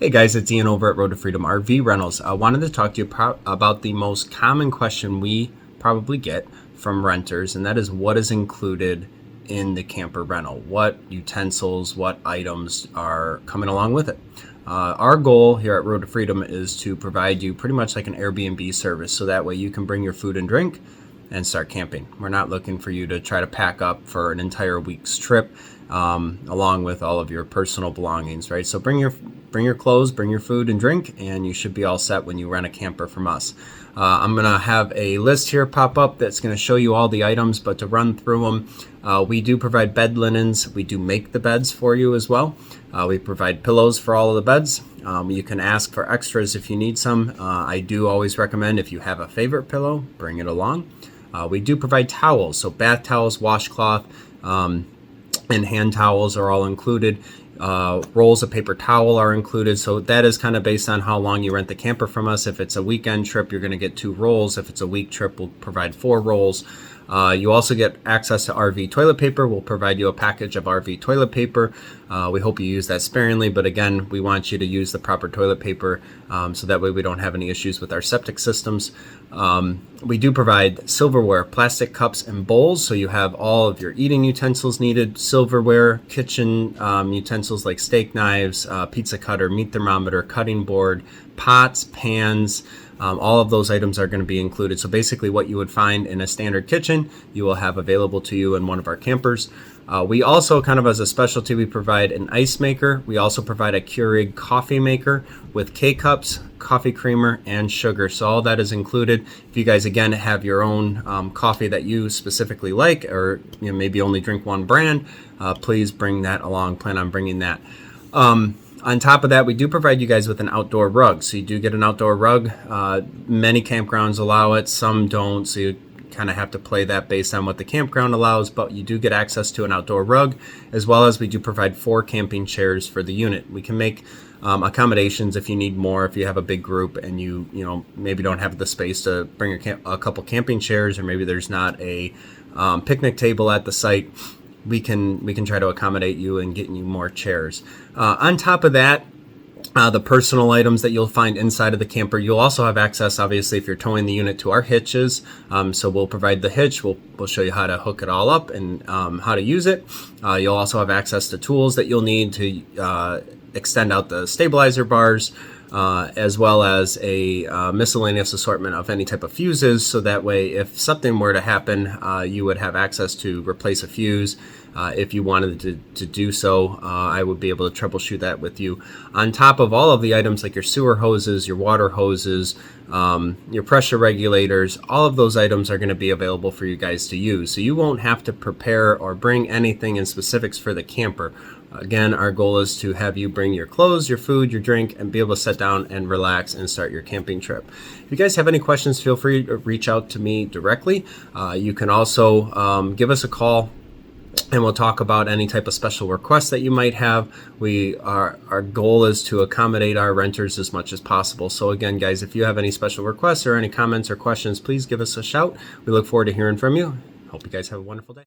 Hey guys, it's Ian over at Road to Freedom RV Rentals. I wanted to talk to you about the most common question we probably get from renters, and that is what is included in the camper rental? What utensils, what items are coming along with it? Our goal here at Road to Freedom is to provide you pretty much like an Airbnb service, so that way you can bring your food and drink and start camping. We're not looking for you to try to pack up for an entire week's trip, along with all of your personal belongings, right? So bring your clothes, bring your food and drink, and you should be all set when you rent a camper from us. I'm gonna have a list here pop up that's gonna show you all the items, but to run through them, we do provide bed linens. We do make the beds for you as well. We provide pillows for all of the beds. You can ask for extras if you need some. I do always recommend, if you have a favorite pillow, bring it along. We do provide towels, so bath towels, washcloth, and hand towels are all included. Rolls of paper towel are included, so that is kind of based on how long you rent the camper from us. If it's a weekend trip, you're going to get 2 rolls. If it's a week trip, we'll provide 4 rolls. You also get access to RV toilet paper. We'll provide you a package of RV toilet paper. We hope you use that sparingly, but again, we want you to use the proper toilet paper, so that way we don't have any issues with our septic systems. We do provide silverware, plastic cups and bowls, so you have all of your eating utensils needed, silverware, kitchen utensils like steak knives, pizza cutter, meat thermometer, cutting board, pots, pans. All of those items are going to be included. So basically what you would find in a standard kitchen, you will have available to you in one of our campers. We also, kind of as a specialty, we provide an ice maker. We also provide a Keurig coffee maker with K-cups, coffee creamer, and sugar. So all that is included. If you guys, again, have your own coffee that you specifically like, or maybe only drink one brand, please bring that along. Plan on bringing that. On top of that, we do provide you guys with an outdoor rug. So you do get an outdoor rug. Many campgrounds allow it, some don't. So you kind of have to play that based on what the campground allows, but you do get access to an outdoor rug, as well as we do provide 4 camping chairs for the unit. We can make accommodations if you need more, if you have a big group and you maybe don't have the space to bring a couple camping chairs, or maybe there's not a picnic table at the site. We can try to accommodate you and get you more chairs. On top of that, the personal items that you'll find inside of the camper, you'll also have access, obviously, if you're towing the unit, to our hitches. So we'll provide the hitch. We'll show you how to hook it all up and how to use it. You'll also have access to tools that you'll need to extend out the stabilizer bars, as well as a miscellaneous assortment of any type of fuses, so that way if something were to happen, you would have access to replace a fuse. If you wanted to do so, I would be able to troubleshoot that with you. On top of all of the items like your sewer hoses, your water hoses, your pressure regulators, all of those items are going to be available for you guys to use. So you won't have to prepare or bring anything in specifics for the camper. Again, our goal is to have you bring your clothes, your food, your drink, and be able to sit down and relax and start your camping trip. If you guys have any questions, feel free to reach out to me directly. You can also give us a call, and we'll talk about any type of special requests that you might have. Our goal is to accommodate our renters as much as possible. So again, guys, if you have any special requests or any comments or questions, please give us a shout. We look forward to hearing from you. Hope you guys have a wonderful day.